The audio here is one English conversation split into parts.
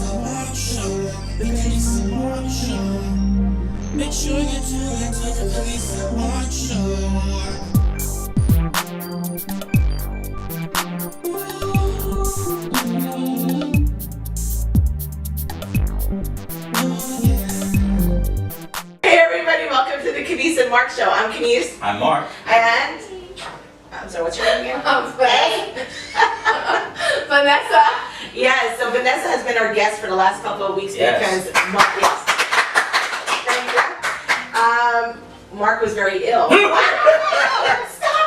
and Marc show. The Kenise and Marc show. Make sure you tune into the Kenise and Marc show. Welcome to the Kenise and Marc show. I'm Kenise. I'm Marc. And I'm sorry, what's your name again? Vanessa. Yes, so Vanessa has been our guest for the last couple of weeks because Marc, thank you. Marc was very ill. Stop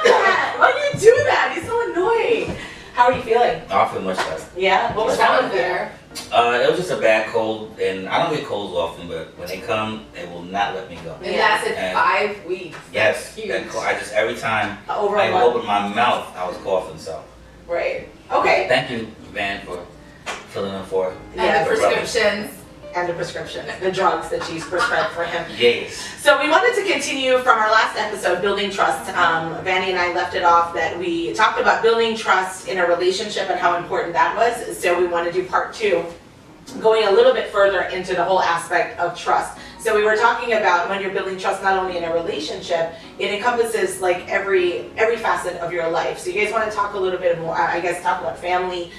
that! Why do you do that? He's so annoying. How are you feeling? I feel much better. Yeah? What was wrong there? It was just a bad cold, and I don't get colds often, but when they come, they will not let me go. It lasted 5 weeks. Yes, I just every time I opened my mouth, I was coughing. So. Right. Okay. Thank you, Van, for filling in for. And the prescriptions. And the prescriptions, the drugs that she's prescribed for him. Yes. So we wanted to continue from our last episode, Building Trust. Vanny and I left it off that we talked about building trust in a relationship and how important that was. So we want to do part 2, going a little bit further into the whole aspect of trust. So we were talking about when you're building trust not only in a relationship, it encompasses like every facet of your life. So you guys want to talk a little bit more, I guess, talk about family,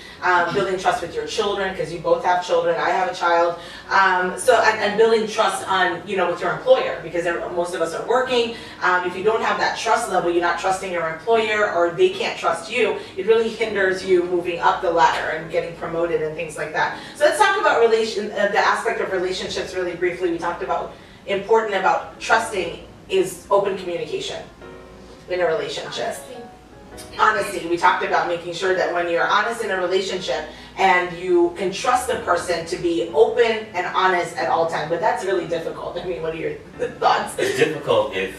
building trust with your children, because you both have children. I have a child. And building trust on, with your employer, because most of us are working. If you don't have that trust level, you're not trusting your employer, or they can't trust you, it really hinders you moving up the ladder and getting promoted and things like that. So let's talk about the aspect of relationships really briefly. We talked about important about trusting is open communication in a relationship. Honesty. We talked about making sure that when you're honest in a relationship and you can trust the person to be open and honest at all times, but that's really difficult. I mean, what are your thoughts? It's difficult if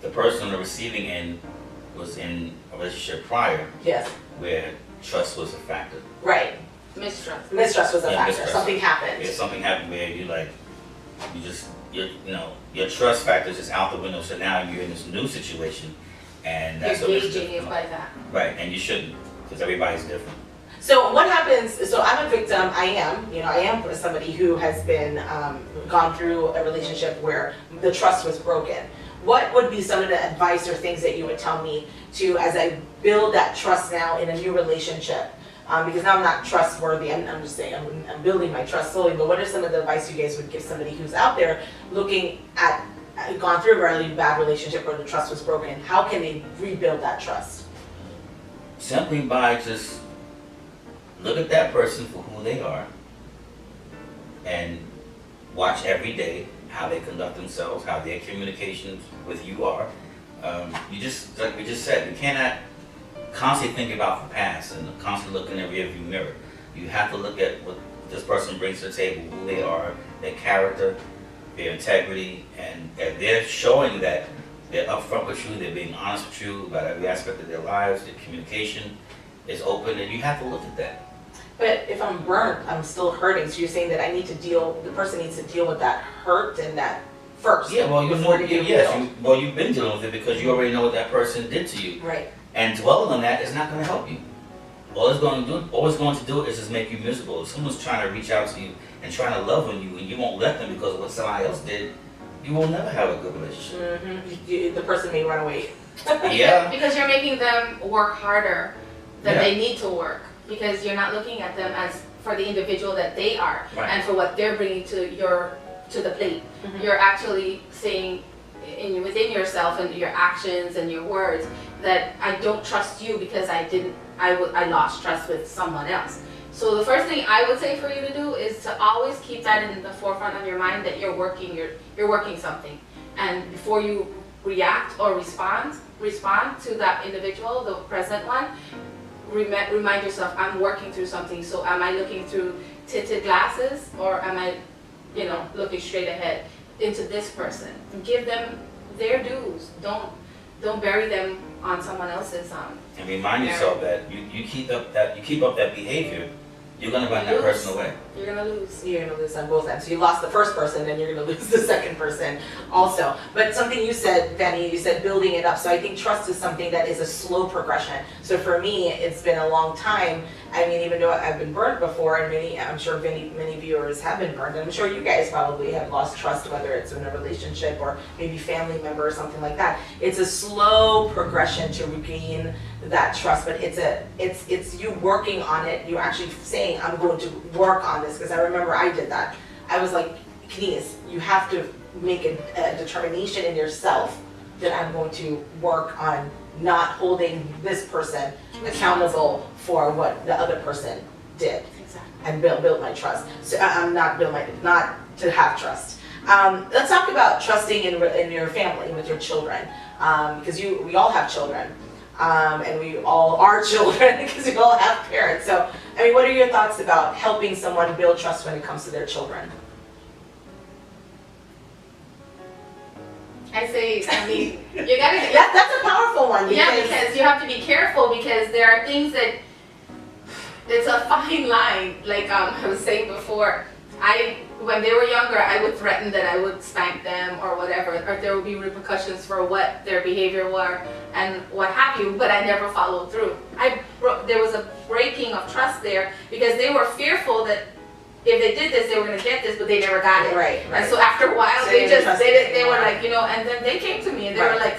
the person on the receiving end was in a relationship prior, yes, where trust was a factor. Right. Mistrust. Mistrust was a factor. Mistrust. Something happened. If something happened where your trust factor is just out the window. So now you're in this new situation. And that's you're gauging it by that. Right, and you shouldn't, because everybody's different. So what happens, so I'm a victim, I am somebody who has been, gone through a relationship where the trust was broken. What would be some of the advice or things that you would tell me to, as I build that trust now in a new relationship? Because now I'm not trustworthy, I'm just saying, I'm building my trust slowly, but what are some of the advice you guys would give somebody who's out there looking at, gone through a really bad relationship where the trust was broken? How can they rebuild that trust? Simply by just look at that person for who they are and watch every day how they conduct themselves, how their communications with you are. You just, like we just said, you cannot constantly think about the past and constantly look in the rearview mirror. You have to look at what this person brings to the table, who they are, their character, their integrity, and if they're showing that they're upfront with you, they're being honest with you about every aspect of their lives, their communication is open, and you have to look at that. But if I'm burnt, I'm still hurting, so you're saying that the person needs to deal with that hurt and that first. Yeah, well, you've been dealing with it because you already know what that person did to you. Right. And dwelling on that is not going to help you. All it's going to do is just make you miserable. If someone's trying to reach out to you and trying to love on you and you won't let them because of what somebody else did, you will never have a good relationship. Mm-hmm. The person may run away. Yeah. Because you're making them work harder than they need to work. Because you're not looking at them as for the individual that they are, right, and for what they're bringing to the plate. Mm-hmm. You're actually saying within yourself and your actions and your words that I don't trust you because I lost trust with someone else. So the first thing I would say for you to do is to always keep that in the forefront of your mind, that you're working something. And before you react or respond to that individual, the present one, remind yourself, I'm working through something. So am I looking through tinted glasses, or am I, looking straight ahead into this person? Give them their dues. Don't bury them on someone else's and remind yourself that you keep up that behavior, you're gonna run that person away. You're gonna lose. You're gonna lose on both ends. So you lost the first person, then you're gonna lose the second person also. But something you said, Vanny, you said building it up. So I think trust is something that is a slow progression. So for me, it's been a long time I mean, even though I've been burnt before, and I'm sure many viewers have been burned, and I'm sure you guys probably have lost trust, whether it's in a relationship or maybe family member or something like that. It's a slow progression to regain that trust, but it's you working on it. You actually saying, I'm going to work on this, because I remember I did that. I was like, Kenise, you have to make a determination in yourself that I'm going to work on not holding this person accountable for what the other person did. Exactly. And build my trust. So not to have trust. Let's talk about trusting in your family, with your children, because we all have children, and we all are children because we all have parents. So, I mean, what are your thoughts about helping someone build trust when it comes to their children? I mean, you gotta. That's a powerful one. Because you have to be careful, because there are things that it's a fine line. Like I was saying before, when they were younger, I would threaten that I would spank them or whatever, or there would be repercussions for what their behavior were and what have you. But I never followed through. There was a breaking of trust there, because they were fearful that if they did this, they were going to get this, but they never got it. Right. And so after a while, So they were like, and then they came to me and they were like,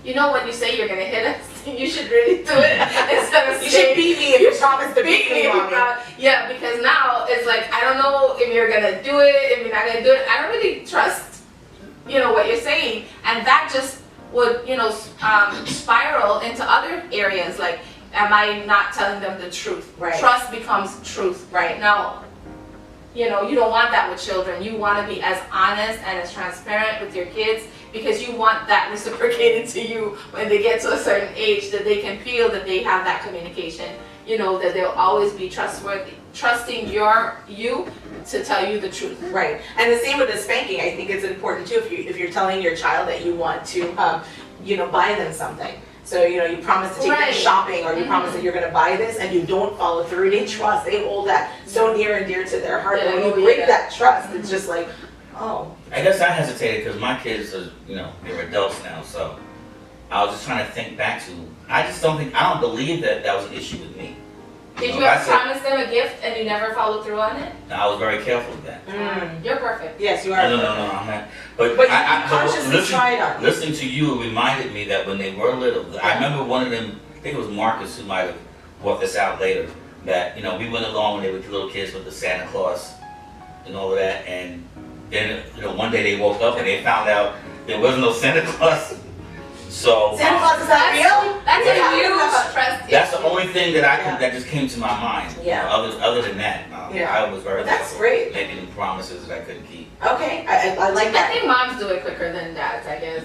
when you say you're going to hit us, you should really do it instead of you should beat me if you promise to beat me, mommy. Yeah, because now it's like, I don't know if you're going to do it, if you're not going to do it. I don't really trust, what you're saying. And that just would, spiral into other areas. Like, am I not telling them the truth? Right. Trust becomes truth. Right. Now, you don't want that with children. You want to be as honest and as transparent with your kids, because you want that reciprocated to you when they get to a certain age, that they can feel that they have that communication, that they'll always be trustworthy, trusting you to tell you the truth. Right. And the same with the spanking. I think it's important too, if you're telling your child that you want to buy them something. So, you promise to take them shopping, or you promise that you're going to buy this, and you don't follow through. They trust. They hold that so near and dear to their heart. Yeah, and when you break that trust, it's just like, oh. I guess I hesitated because my kids are, they're adults now, so I was just trying to think back to, I don't believe that was an issue with me. Did you ever promise them a gift and you never followed through on it? I was very careful with that. You're perfect. Yes, you are. No, I'm not. But you consciously tried on it. Listening to you reminded me that when they were little, I remember one of them, I think it was Marcus who might have brought this out later, that, we went along when they were little kids with the Santa Claus and all of that, and then, one day they woke up and they found out there was no Santa Claus. So Santa Claus is not real? That's a huge trust. that's the only thing that just came to my mind. Yeah. Other than that, I was very that's great. making promises that I couldn't keep. Okay, I like that. I think moms do it quicker than dads, I guess.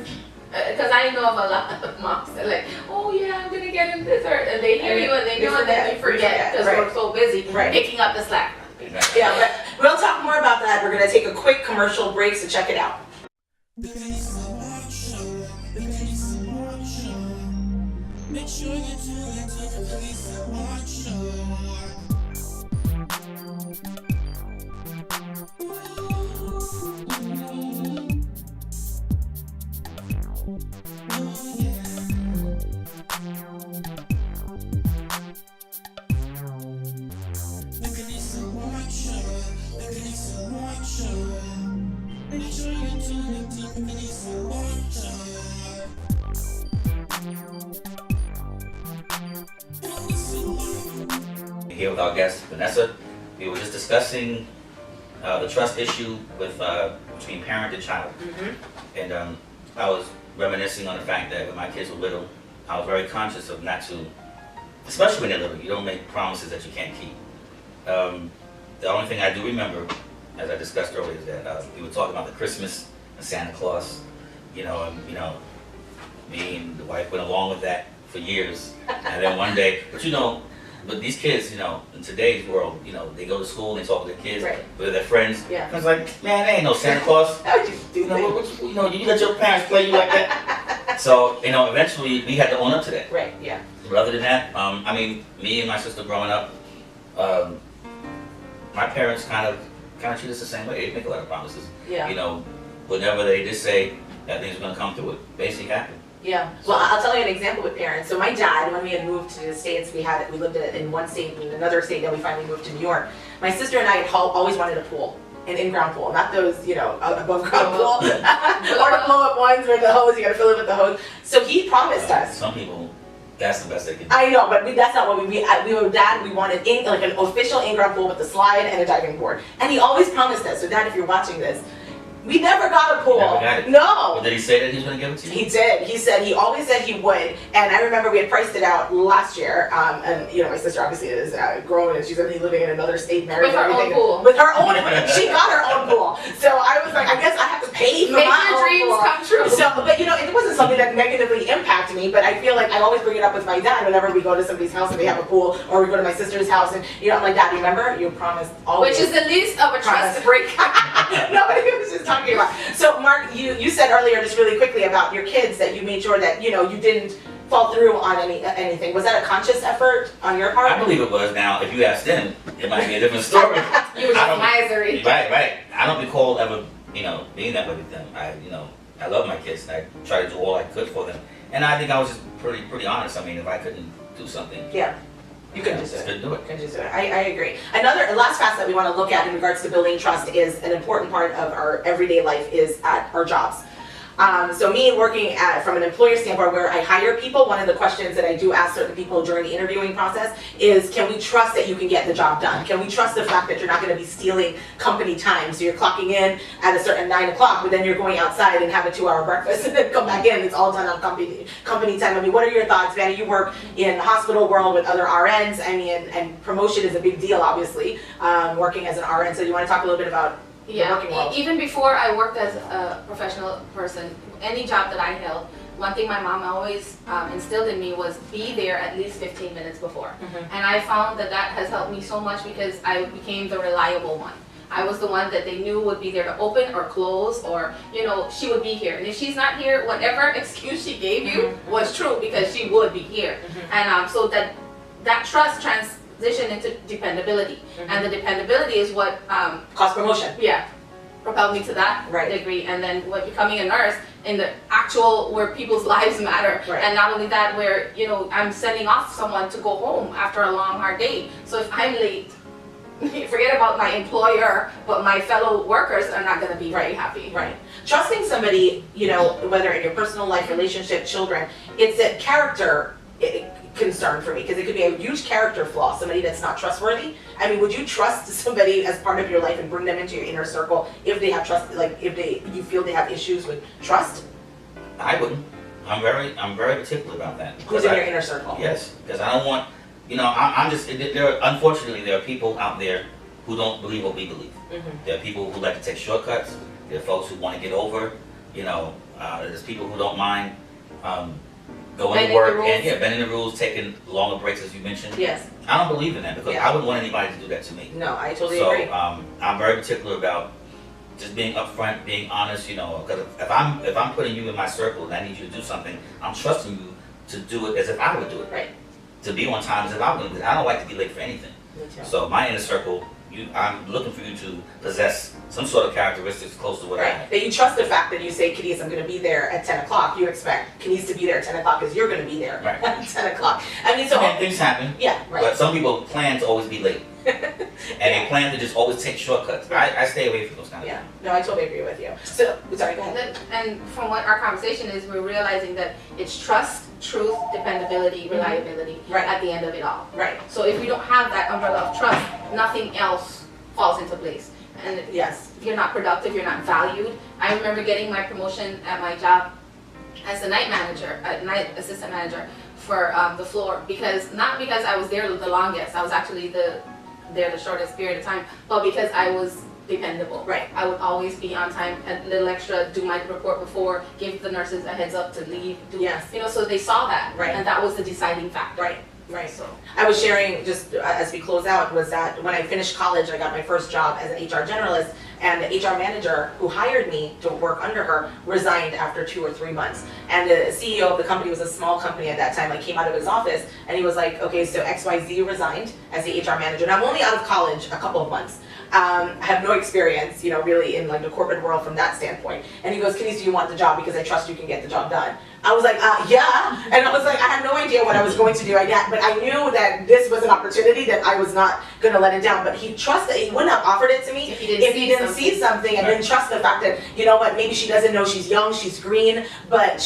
Because I know of a lot of moms that are like, oh yeah, I'm gonna get him this, and they hear you and they do, and then you forget because we're so busy picking up the slack. Yeah, but we'll talk more about that. We're gonna take a quick commercial break, so check it out. The Kenise and Marc Show. The Kenise and Marc Show. Make sure you tune into the Kenise and Marc Show. The Kenise and Marc Show. The Kenise and Marc Show. Make sure you tune into the Kenise and Marc Show. Here with our guest Vanessa, we were just discussing the trust issue between parent and child, and I was reminiscing on the fact that when my kids were little, I was very conscious of not to, especially when they're little, you don't make promises that you can't keep. The only thing I do remember, as I discussed earlier, is that we were talking about the Christmas and Santa Claus, me and the wife went along with that for years, and then one day, but these kids, in today's world, they go to school and they talk to their kids, with their friends. Yeah. And it's like, man, there ain't no Santa Claus. How would you do that? You let your parents play you like that. So, eventually we had to own up to that. Right, yeah. But other than that, me and my sister growing up, my parents kind of treat us the same way. They make a lot of promises. Yeah. Whenever they just say that things are going to come through, it basically happened. Yeah. Well, I'll tell you an example with parents. So my dad, when we had moved to the States, we lived in one state and another state, then we finally moved to New York. My sister and I had always wanted a pool. An in-ground pool, not those, above ground pool, or the blow-up ones where the hose, you gotta fill it with the hose. So he promised us. Some people, that's the best they can do. I know, but that's not what we were dad, we wanted like an official in-ground pool with a slide and a diving board. And he always promised us, so Dad, if you're watching this, we never got a pool. Never got it? No. Well, did he say that he was going to give it to you? He did. He always said he would. And I remember we had priced it out last year. And my sister obviously is grown and she's going to be living in another state, married with her and everything. own pool. With her own. She got her own pool. So I was like, I guess I have to pay for Make my your own dreams pool. come true. So, but it wasn't something that negatively impacted me. But I feel like I always bring it up with my dad whenever we go to somebody's house and they have a pool, or we go to my sister's house and I'm like, Dad, remember you promised always. Which is the least of a trust break. Nobody was just talking about. So Mark, you said earlier just really quickly about your kids that you made sure that you didn't fall through on anything. Was that a conscious effort on your part? I believe it was. Now, if you asked them, it might be a different story. You were just misery. Right. I don't recall ever, being that way with them. I love my kids and I try to do all I could for them. And I think I was just pretty honest. I mean, if I couldn't do something, yeah. You couldn't just couldn't do it. Couldn't just do it. I agree. A last facet that we want to look at in regards to building trust is an important part of our everyday life is at our jobs. So me working from an employer standpoint where I hire people, one of the questions that I do ask certain people during the interviewing process is, can we trust that you can get the job done? Can we trust the fact that you're not going to be stealing company time? So you're clocking in at a certain 9 o'clock, but then you're going outside and have a 2-hour breakfast and then come back in. It's all done on company time. I mean, what are your thoughts, Vanny? You work in the hospital world with other RNs. I mean, and promotion is a big deal, obviously, working as an RN. So you want to talk a little bit about even before I worked as a professional person, any job that I held, one thing my mom always instilled in me was be there at least 15 minutes before. And I found that has helped me so much because I became the reliable one. I was the one that they knew would be there to open or close, or she would be here. And if she's not here, whatever excuse she gave you was true because she would be here. And so that trust transition into dependability, and the dependability is what cost promotion. Yeah, propelled me to that degree, and then becoming a nurse in the actual where people's lives matter, and not only that, where I'm sending off someone to go home after a long hard day. So if I'm late, forget about my employer, but my fellow workers are not going to be very happy. Right. Trusting somebody, whether in your personal life, relationship, children, it's a character concern for me because it could be a huge character flaw, somebody that's not trustworthy. I mean, would you trust somebody as part of your life and bring them into your inner circle if they have trust, like you feel they have issues with trust? I wouldn't. I'm very particular about that. Who's in your inner circle? Yes, because I don't want, unfortunately there are people out there who don't believe what we believe. There are people who like to take shortcuts. There are folks who want to get over. There's people who don't mind going to work and bending the rules, taking longer breaks, as you mentioned. Yes. I don't believe in that because I wouldn't want anybody to do that to me. No, I totally agree. So I'm very particular about just being upfront, being honest. Because if I'm putting you in my circle and I need you to do something, I'm trusting you to do it as if I would do it. Right. To be on time as if I would. Because I don't like to be late for anything. Me too. So my inner circle, I'm looking for you to possess some sort of characteristics close to what I have. That you trust the fact that you say, Kenise, I'm going to be there at 10 o'clock. You expect Kenise to be there at 10 o'clock because you're going to be there at 10 o'clock. I mean, so things happen. Yeah, right. But some people plan to always be late. And they plan to just always take shortcuts. I stay away from those kind of things. No, I totally agree with you. So, sorry, go ahead. And from what our conversation is, we're realizing that it's trust, truth, dependability, reliability at the end of it all. Right. So if we don't have that umbrella of trust, nothing else falls into place. And yes, you're not productive, you're not valued. I remember getting my promotion at my job as the night assistant manager for the floor, not because I was there the longest, I was actually there the shortest period of time, but because I was dependable. Right. I would always be on time, a little extra, do my report before, give the nurses a heads up to leave. So they saw that, and that was the deciding factor. Right. So I was sharing just as we close out was that when I finished college, I got my first job as an HR generalist. and the HR manager who hired me to work under her resigned after 2 or 3 months. And the CEO of the company was a small company at that time. I came out of his office and he was like, okay, so XYZ resigned as the HR manager. And I'm only out of college a couple of months. I have no experience, you know, really in like the corporate world from that standpoint. And he goes, Kenise, do you want the job? Because I trust you can get the job done. I was like, yeah. And I was like, I had no idea what I was going to do. But I knew that this was an opportunity that I was not going to let it down. But he trusted, he wouldn't have offered it to me if he didn't see something and didn't trust the fact that, you know what, maybe she doesn't know she's young, she's green, but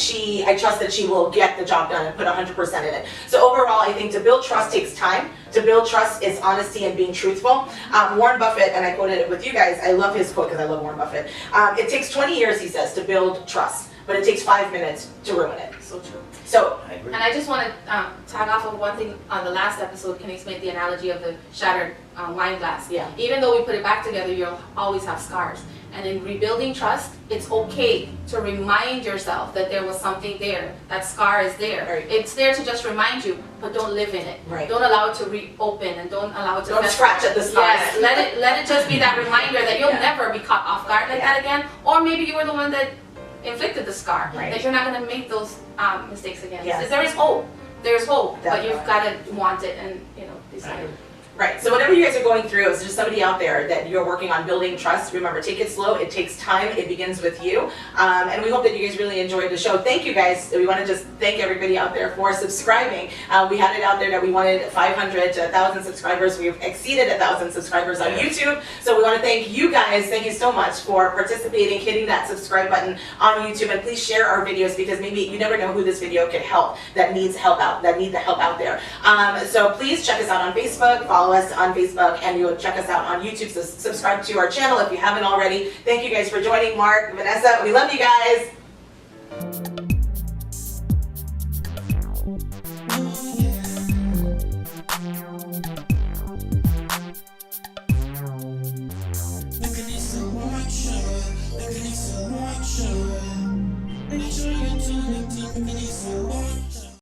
I trust that she will get the job done and put 100% in it. So overall, I think to build trust takes time. To build trust is honesty and being truthful. Warren Buffett, and I quoted it with you guys, I love his quote because I love Warren Buffett. It takes 20 years, he says, to build trust, but it takes 5 minutes to ruin it. So true. So, I agree. And I just want to tag off of one thing on the last episode. Kenise made the analogy of the shattered wine glass. Yeah. Even though we put it back together, you'll always have scars. And in rebuilding trust, it's okay to remind yourself that there was something there. That scar is there. Right. It's there to just remind you, but don't live in it. Right. Don't allow it to reopen, and don't allow it to Don't scratch at the scars. Yes, let it just be that reminder that you'll never be caught off guard like that again. Or maybe you were the one that inflicted the scar. Right. That you're not going to make those mistakes again. Yes. There is hope. There's hope, but you've Definitely. got to want it and decide. right, so whatever you guys are going through, is just somebody out there that you're working on building trust. Remember, take it slow, it takes time, it begins with you. And we hope that you guys really enjoyed the show. Thank you guys. We want to just thank everybody out there for subscribing. We had it out there that we wanted 500 to 1,000 subscribers. We've exceeded 1,000 subscribers on YouTube. So we want to thank you guys. Thank you so much for participating, hitting that subscribe button on YouTube. And please share our videos because maybe you never know who this video could help that needs help out, that need the help out there. So please check us out on Facebook, follow us on Facebook, and you'll check us out on YouTube. So subscribe to our channel if you haven't already. Thank you guys for joining. Mark, Vanessa, we love you guys. Oh, yeah.